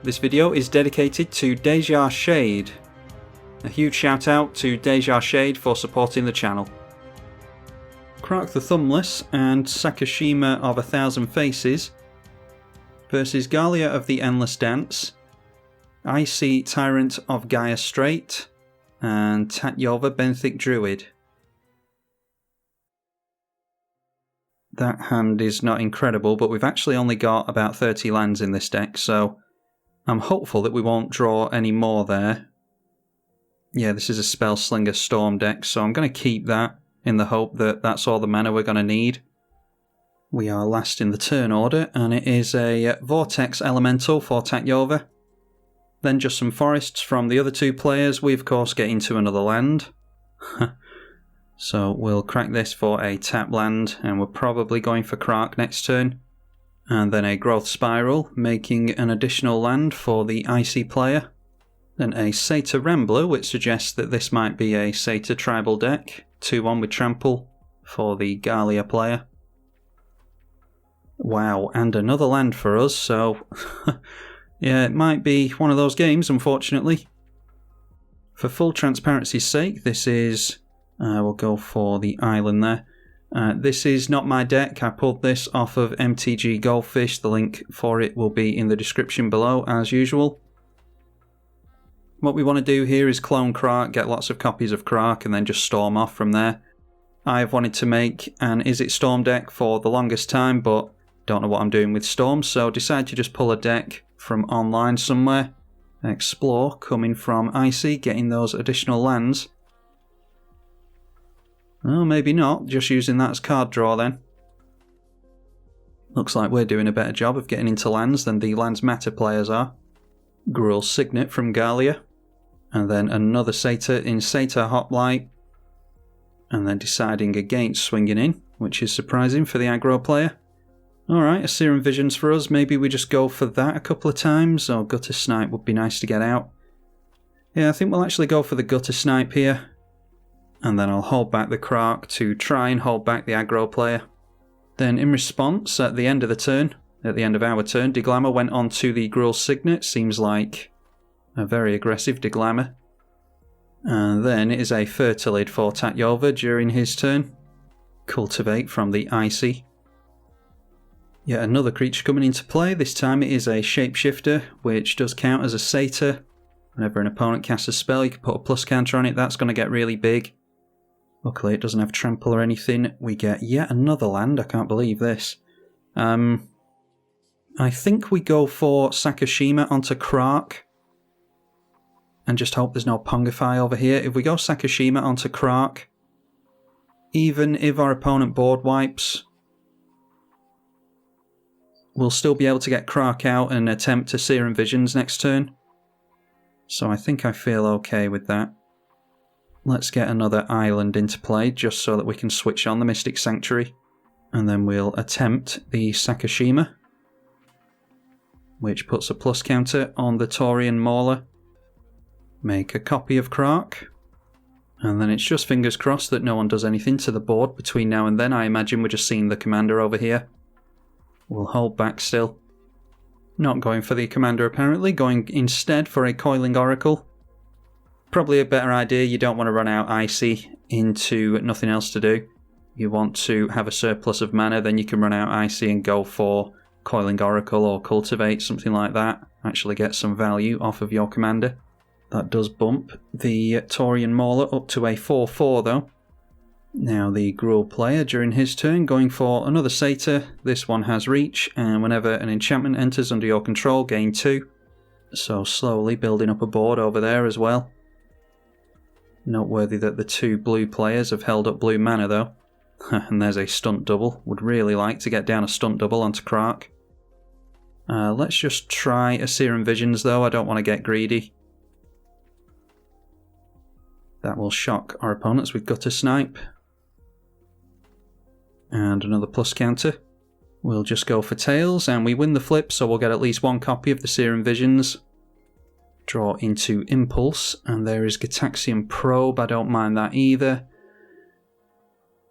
This video is dedicated to Deja Shade. A huge shout out to Deja Shade for supporting the channel. Krark the Thumbless and Sakashima of 1,000 Faces versus Gallia of the Endless Dance, Aesi Tyrant of Gyre Strait, and Tatyova Benthic Druid. That hand is not incredible, but we've actually only got about 30 lands in this deck, so I'm hopeful that we won't draw any more there. Yeah, this is a Spellslinger Storm deck, so I'm going to keep that in the hope that that's all the mana we're going to need. We are last in the turn order, and it is a Vortex Elemental for Tatyova. Then just some forests from the other two players. We, of course, get into another land. So we'll crack this for a tap land, and we're probably going for Krark next turn. And then a Growth Spiral, making an additional land for the Aesi player. Then a Satyr Rambler, which suggests that this might be a Satyr tribal deck. 2-1 with Trample for the Gallia player. Wow, and another land for us, so yeah, it might be one of those games, unfortunately. For full transparency's sake, this is... we'll go for the island there. This is not my deck. I pulled this off of MTG Goldfish. The link for it will be in the description below, as usual. What we want to do here is clone Krark, get lots of copies of Krark, and then just storm off from there. I've wanted to make an Izzet Storm deck for the longest time, but don't know what I'm doing with Storms, so decided to just pull a deck from online somewhere. Explore, coming from Aesi, getting those additional lands. Oh, maybe not, just using that as card draw then. Looks like we're doing a better job of getting into lands than the Lands Matter players are. Gruul's Signet from Gallia. And then another Satyr in Satyr Hoplite. And then deciding against swinging in, which is surprising for the aggro player. Alright, a Serum Visions for us. Maybe we just go for that a couple of times. Or Gutter Snipe would be nice to get out. Yeah, I think we'll actually go for the Gutter Snipe here. And then I'll hold back the Krark to try and hold back the aggro player. Then in response, at the end of the turn, at the end of our turn, Deglammer went on to the Gruul's Signet. Seems like a very aggressive Deglammer. And then it is a Fertilid for Tatyova during his turn. Cultivate from the Aesi. Yet another creature coming into play. This time it is a Shapeshifter, which does count as a Satyr. Whenever an opponent casts a spell, you can put a plus counter on it. That's going to get really big. Luckily it doesn't have trample or anything. We get yet another land. I can't believe this. I think we go for Sakashima onto Krark. And just hope there's no Pongify over here. If we go Sakashima onto Krark, even if our opponent board wipes, we'll still be able to get Krark out and attempt to Serum Visions next turn. So I think I feel okay with that. Let's get another island into play, just so that we can switch on the Mystic Sanctuary. And then we'll attempt the Sakashima, which puts a plus counter on the Taurian Mauler. Make a copy of Krark. And then it's just fingers crossed that no one does anything to the board between now and then. I imagine we're just seeing the commander over here. We'll hold back still. Not going for the commander apparently, going instead for a Coiling Oracle. Probably a better idea. You don't want to run out Aesi into nothing else to do. You want to have a surplus of mana, then you can run out Aesi and go for Coiling Oracle or Cultivate, something like that. Actually get some value off of your commander. That does bump the Taurian Mauler up to a 4-4 though. Now the Gruul player during his turn going for another Satyr. This one has reach, and whenever an enchantment enters under your control, gain 2. So slowly building up a board over there as well. Noteworthy that the two blue players have held up blue mana though. And there's a stunt double. Would really like to get down a stunt double onto Krark. Let's just try a Serum Visions though. I don't want to get greedy. That will shock our opponents with Gutter Snipe. And another plus counter. We'll just go for Tails, and we win the flip, so we'll get at least one copy of the Serum Visions. Draw into Impulse, and there is Gitaxian Probe. I don't mind that either.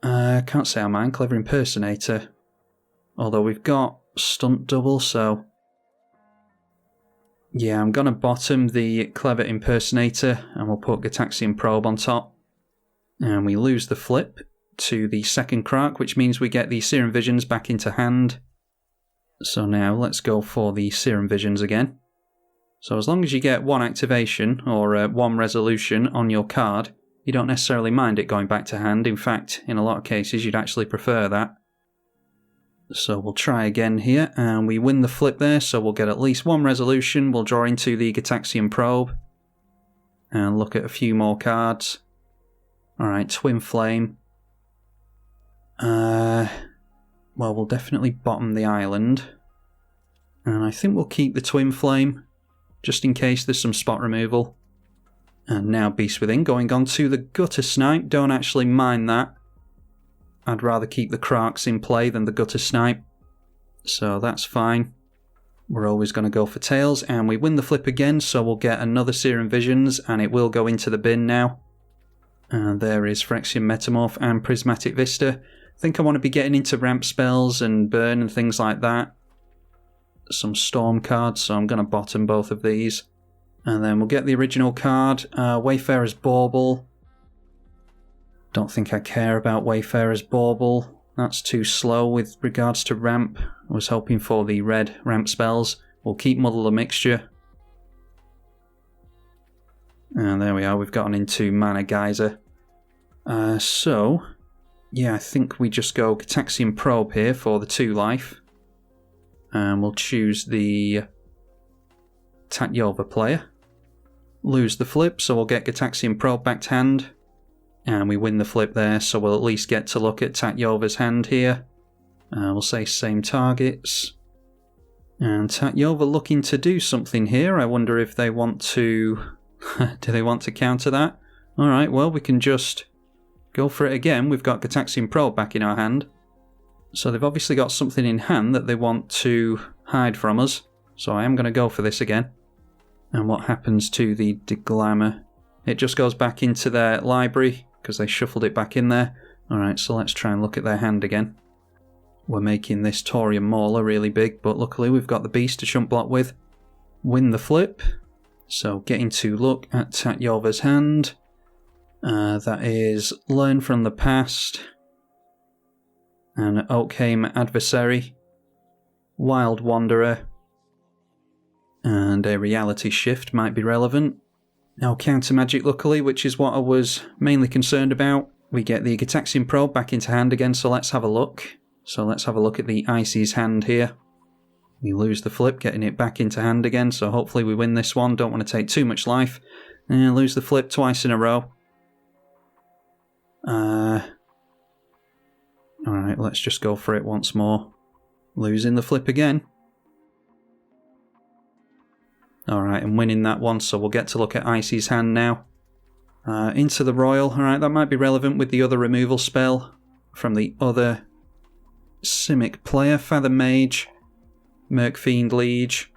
Can't say I mind Clever Impersonator. Although we've got Stunt Double, so Yeah, I'm going to bottom the Clever Impersonator and we'll put Gitaxian Probe on top. And we lose the flip to the second Krark, which means we get the Serum Visions back into hand. So now let's go for the Serum Visions again. So as long as you get one activation or one resolution on your card, you don't necessarily mind it going back to hand. In fact, in a lot of cases, you'd actually prefer that. So we'll try again here, and we win the flip there, so we'll get at least one resolution. We'll draw into the Gitaxian Probe and look at a few more cards. Alright, Twin Flame. Well, we'll definitely bottom the island. And I think we'll keep the Twin Flame, just in case there's some spot removal. And now Beast Within, going on to the Gutter Snipe. Don't actually mind that. I'd rather keep the Krarks in play than the Gutter Snipe. So that's fine. We're always going to go for Tails, and we win the flip again, so we'll get another Serum Visions, and it will go into the bin now. And there is Phyrexian Metamorph and Prismatic Vista. I think I want to be getting into ramp spells and burn and things like that. Some Storm cards, so I'm going to bottom both of these. And then we'll get the original card, Wayfarer's Bauble. Don't think I care about Wayfarer's Bauble. That's too slow with regards to ramp. I was hoping for the red ramp spells. We'll keep Muddle the Mixture. And there we are, we've gotten into Mana Geyser. So, yeah, I think we just go Gitaxian Probe here for the 2 life. And we'll choose the Tatyova player. Lose the flip, so we'll get Gitaxian Probe back to hand. And we win the flip there, so we'll at least get to look at Tatyova's hand here. We'll say same targets. And Tatyova looking to do something here. I wonder if they want to... do they want to counter that? Alright, well, we can just go for it again. We've got Gitaxian Probe back in our hand. So they've obviously got something in hand that they want to hide from us. So I am going to go for this again. And what happens to the Deglammer? It just goes back into their library, because they shuffled it back in there. Alright, so let's try and look at their hand again. We're making this Taurian Mauler really big, but luckily we've got the Beast to shunt block with. Win the flip. So getting to look at Tatyova's hand. That is Learn from the Past. And Oakham Adversary. Wild Wanderer. And a Reality Shift might be relevant. Now counter magic luckily, which is what I was mainly concerned about. We get the Gitaxian Probe back into hand again, so let's have a look. So let's have a look at the Aesi's hand here. We lose the flip, getting it back into hand again, so hopefully we win this one. Don't want to take too much life. And lose the flip twice in a row. Alright, let's just go for it once more. Losing the flip again. Alright, and winning that one, so we'll get to look at Icy's hand now. Into the Royal. Alright, that might be relevant with the other removal spell from the other Simic player. Feather Mage, Mercfiend Liege,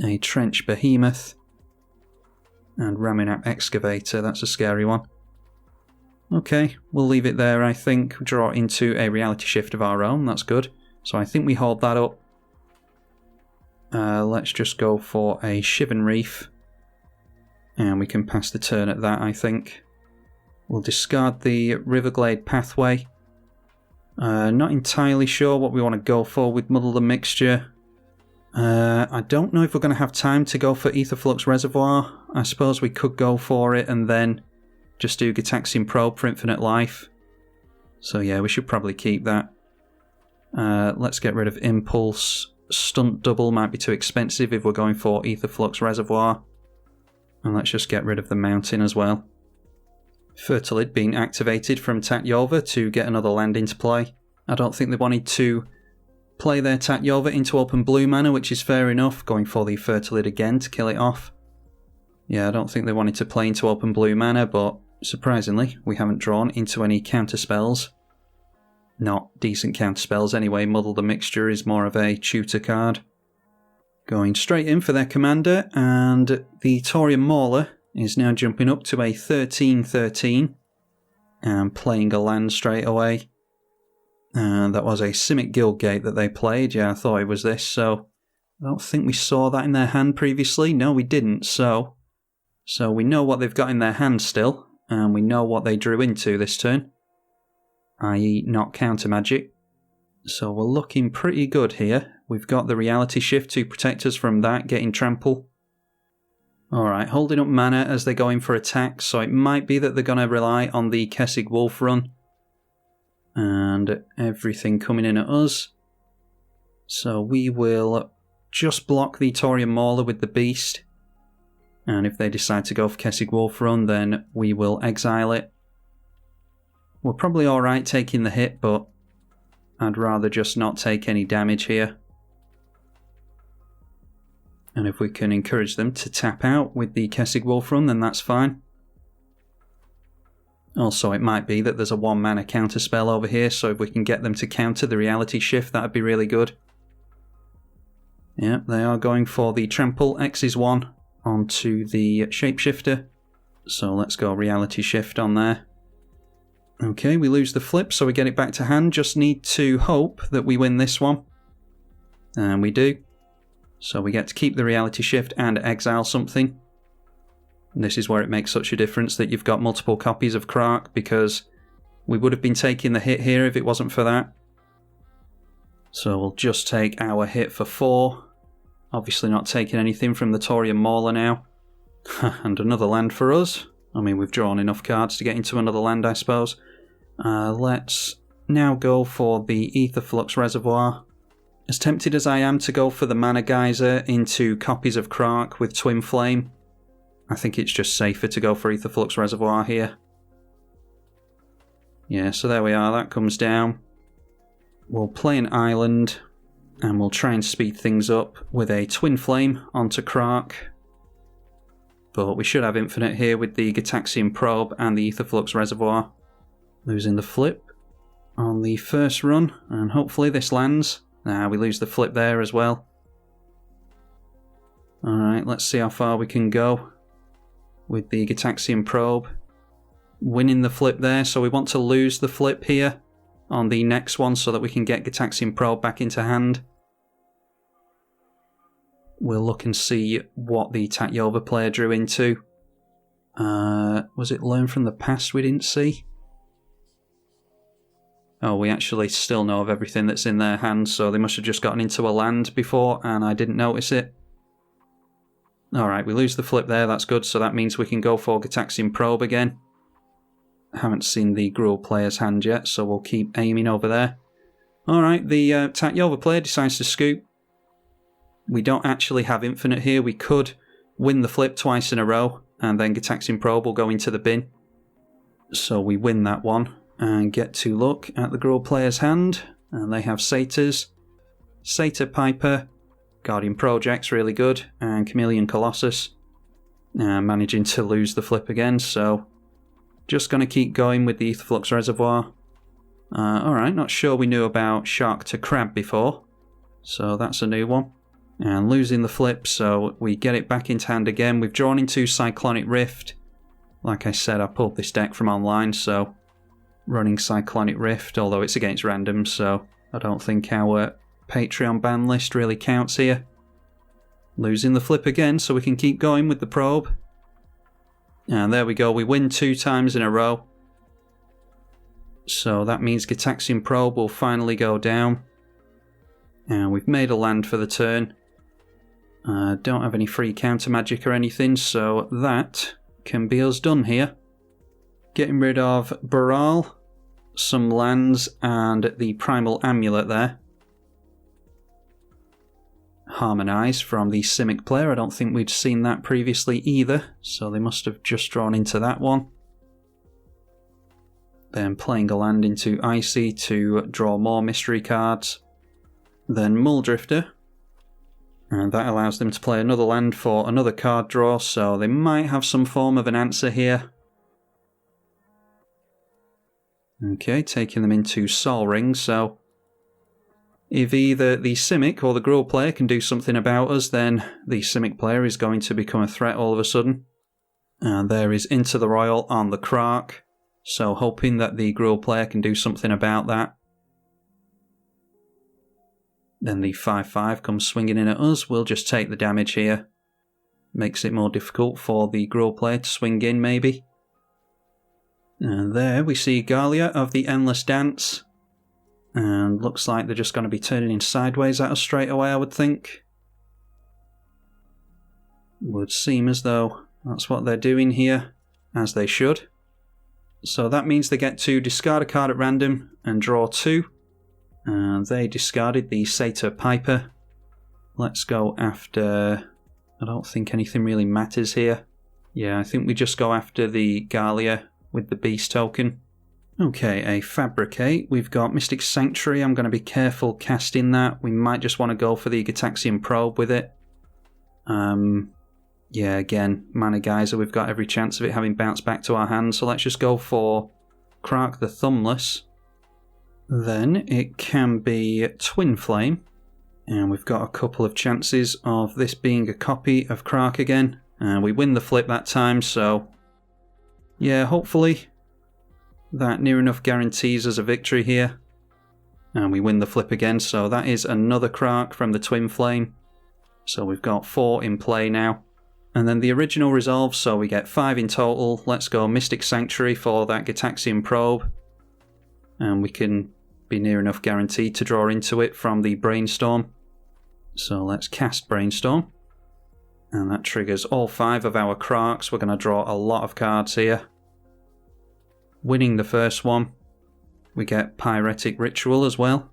a Trench Behemoth, and Raminap Excavator. That's a scary one. Okay, we'll leave it there, I think. Draw into a Reality Shift of our own. That's good. So I think we hold that up. Let's just go for a Shivan Reef. And we can pass the turn at that, I think. We'll discard the Riverglade Pathway. Not entirely sure what we want to go for with Muddle the Mixture. I don't know if we're going to have time to go for Aetherflux Reservoir. I suppose we could go for it and then just do Gitaxian Probe for infinite life. So yeah, we should probably keep that. Let's get rid of Impulse. Stunt Double might be too expensive if we're going for Aetherflux Reservoir. And let's just get rid of the Mountain as well. Fertilid being activated from Tatyova to get another land into play. I don't think they wanted to play their Tatyova into open blue mana, which is fair enough, going for the Fertilid again to kill it off. Yeah, I don't think they wanted to play into open blue mana, but surprisingly, we haven't drawn into any counter spells. Not decent counter spells anyway. Muddle the Mixture is more of a tutor card. Going straight in for their commander, and the Taurian Mauler is now jumping up to a 13-13 and playing a land straight away. And that was a Simic Guildgate that they played. Yeah, I thought it was this, so I don't think we saw that in their hand previously. No, we didn't. So we know what they've got in their hand still, and we know what they drew into this turn, i.e. not counter magic. So we're looking pretty good here. We've got the reality shift to protect us from that getting trample. Alright, holding up mana as they go in for attack, so it might be that they're going to rely on the Kessig Wolf run. And everything coming in at us. So we will just block the Taurian Mauler with the Beast. And if they decide to go for Kessig Wolf run, then we will exile it. We're probably alright taking the hit, but I'd rather just not take any damage here. And if we can encourage them to tap out with the Kessig Wolf run, then that's fine. Also, it might be that there's a 1 mana counter spell over here, so if we can get them to counter the reality shift, that'd be really good. Yep, they are going for the trample. X is 1 onto the shapeshifter. So let's go reality shift on there. Okay, we lose the flip, so we get it back to hand. Just need to hope that we win this one. And we do. So we get to keep the reality shift and exile something. And this is where it makes such a difference that you've got multiple copies of Krark, because we would have been taking the hit here if it wasn't for that. So we'll just take our hit for 4. Obviously not taking anything from the Taurian Mauler now. And another land for us. I mean, we've drawn enough cards to get into another land, I suppose. Let's now go for the Aetherflux Reservoir. As tempted as I am to go for the Mana Geyser into copies of Krark with Twin Flame, I think it's just safer to go for Aetherflux Reservoir here. Yeah, so there we are, that comes down. We'll play an island, and we'll try and speed things up with a Twin Flame onto Krark. But we should have infinite here with the Gitaxian Probe and the Aetherflux Reservoir. Losing the flip on the first run, and hopefully this lands. We lose the flip there as well. Alright, let's see how far we can go with the Gitaxian Probe. Winning the flip there, so we want to lose the flip here on the next one so that we can get Gitaxian Probe back into hand. We'll look and see what the Tatyova player drew into. Was it Learn from the Past we didn't see? Oh, we actually still know of everything that's in their hands, so they must have just gotten into a land before and I didn't notice it. Alright, we lose the flip there, that's good, so that means we can go for Gitaxian Probe again. Haven't seen the Gruul player's hand yet, so we'll keep aiming over there. Alright, the Tatyova player decides to scoop. We don't actually have infinite here. We could win the flip twice in a row, and then Gitaxian Probe will go into the bin. So we win that one, and get to look at the Gruul player's hand, and they have Satyrs, Satyr Piper, Guardian Project's really good, and Chameleon Colossus. Managing to lose the flip again, so just going to keep going with the Aetherflux Reservoir. Alright, not sure we knew about Shark to Crab before, so that's a new one. And losing the flip, so we get it back into hand again. We've drawn into Cyclonic Rift. Like I said, I pulled this deck from online, so running Cyclonic Rift, although it's against random, so I don't think our Patreon ban list really counts here. Losing the flip again, so we can keep going with the probe. And there we go, we win 2 times in a row. So that means Gitaxian Probe will finally go down. And we've made a land for the turn. Don't have any free counter magic or anything, so that can be us done here. Getting rid of Baral, some lands, and the Primal Amulet there. Harmonise from the Simic player. I don't think we'd seen that previously either, so they must have just drawn into that one. Then playing a land into Aesi to draw more mystery cards. Then Muldrifter, and that allows them to play another land for another card draw, so they might have some form of an answer here. Okay, taking them into Sol Ring, so if either the Simic or the Gruul player can do something about us, then the Simic player is going to become a threat all of a sudden. And there is Into the Royal on the Krark, so hoping that the Gruul player can do something about that. Then the 5/5 comes swinging in at us. We'll just take the damage here. Makes it more difficult for the Gruul player to swing in, maybe. And there we see Gallia of the Endless Dance. And looks like they're just going to be turning in sideways at us straight away, I would think. Would seem as though that's what they're doing here, as they should. So that means they get to discard a card at random and draw 2. And they discarded the Satyr Piper. Let's go after... I don't think anything really matters here. Yeah, I think we just go after the Gallia with the Beast token. Okay, a Fabricate. We've got Mystic Sanctuary. I'm going to be careful casting that. We might just want to go for the Gitaxian Probe with it. Yeah, again, Mana Geyser. We've got every chance of it having bounced back to our hand. So let's just go for Krark the Thumbless. Then it can be Twin Flame. And we've got a couple of chances of this being a copy of Krark again. And we win the flip that time, so... yeah, hopefully that near enough guarantees us a victory here. And we win the flip again, so that is another Krark from the Twin Flame. So we've got 4 in play now. And then the original resolve, so we get 5 in total. Let's go Mystic Sanctuary for that Gitaxian Probe. And we can be near enough guaranteed to draw into it from the Brainstorm. So let's cast Brainstorm. And that triggers all 5 of our Krarks. We're going to draw a lot of cards here. Winning the first one, we get Pyretic Ritual as well.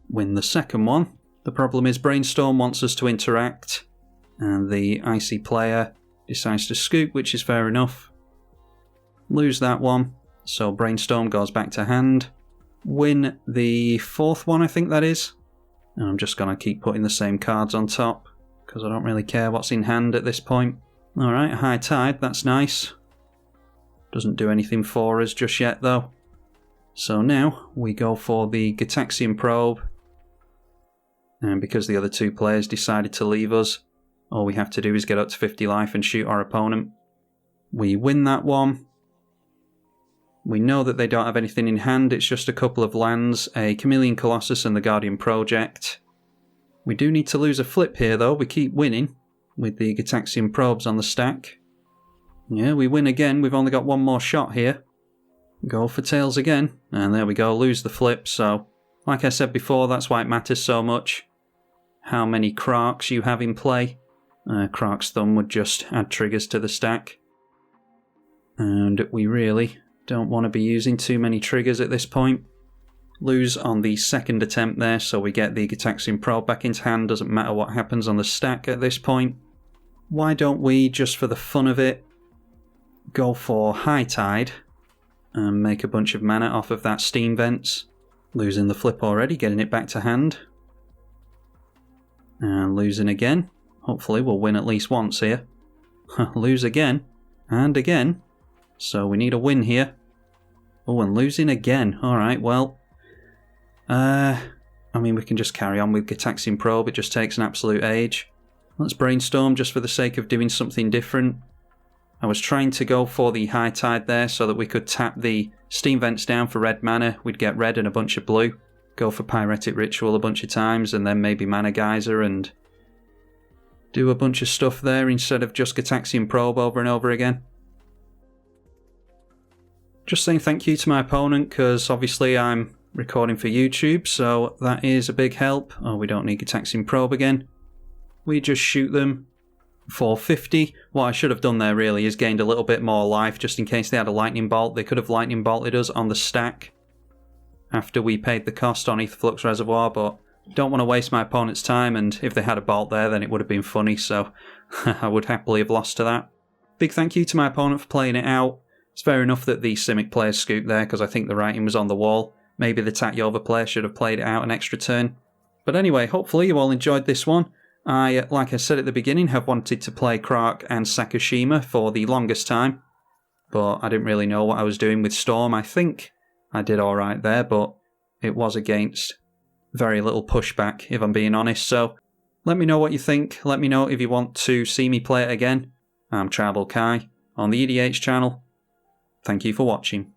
Win the second one. The problem is Brainstorm wants us to interact. And the Aesi player decides to scoop, which is fair enough. Lose that one. So Brainstorm goes back to hand. Win the fourth one, I think that is. And I'm just going to keep putting the same cards on top, because I don't really care what's in hand at this point. Alright, High Tide, that's nice. Doesn't do anything for us just yet though. So now we go for the Gitaxian Probe. And because the other 2 players decided to leave us, all we have to do is get up to 50 life and shoot our opponent. We win that one. We know that they don't have anything in hand, it's just a couple of lands, a Chameleon Colossus and the Guardian Project. We do need to lose a flip here though, we keep winning with the Gitaxian Probes on the stack. Yeah, we win again, we've only got one more shot here. Go for tails again, and there we go, lose the flip, so like I said before, that's why it matters so much. How many Krarks you have in play. Krark's Thumb would just add triggers to the stack. And we really don't want to be using too many triggers at this point. Lose on the second attempt there, so we get the Gitaxian Probe back into hand, doesn't matter what happens on the stack at this point. Why don't we, just for the fun of it, go for High Tide and make a bunch of mana off of that Steam Vents. Losing the flip already, getting it back to hand. And losing again. Hopefully we'll win at least once here. Lose again. And again. So we need a win here. Oh, and losing again. Alright, well. I mean, we can just carry on with Gitaxian Probe. It just takes an absolute age. Let's Brainstorm just for the sake of doing something different. I was trying to go for the High Tide there so that we could tap the Steam Vents down for red mana. We'd get red and a bunch of blue. Go for Pyretic Ritual a bunch of times and then maybe Mana Geyser and do a bunch of stuff there instead of just Gitaxian Probe over and over again. Just saying thank you to my opponent, because obviously I'm recording for YouTube, so that is a big help. Oh, we don't need Gitaxian Probe again. We just shoot them for 50. What I should have done there really is gained a little bit more life just in case they had a Lightning Bolt. They could have Lightning Bolted us on the stack after we paid the cost on Aetherflux Reservoir, but don't want to waste my opponent's time, and if they had a Bolt there then it would have been funny, so I would happily have lost to that. Big thank you to my opponent for playing it out. It's fair enough that the Simic players scooped there because I think the writing was on the wall. Maybe the Tatyova player should have played it out an extra turn. But anyway, hopefully you all enjoyed this one. I, like I said at the beginning, have wanted to play Krark and Sakashima for the longest time, but I didn't really know what I was doing with Storm. I think I did alright there, but it was against very little pushback, if I'm being honest. So let me know what you think. Let me know if you want to see me play it again. I'm tribalkai on the EDH channel. Thank you for watching.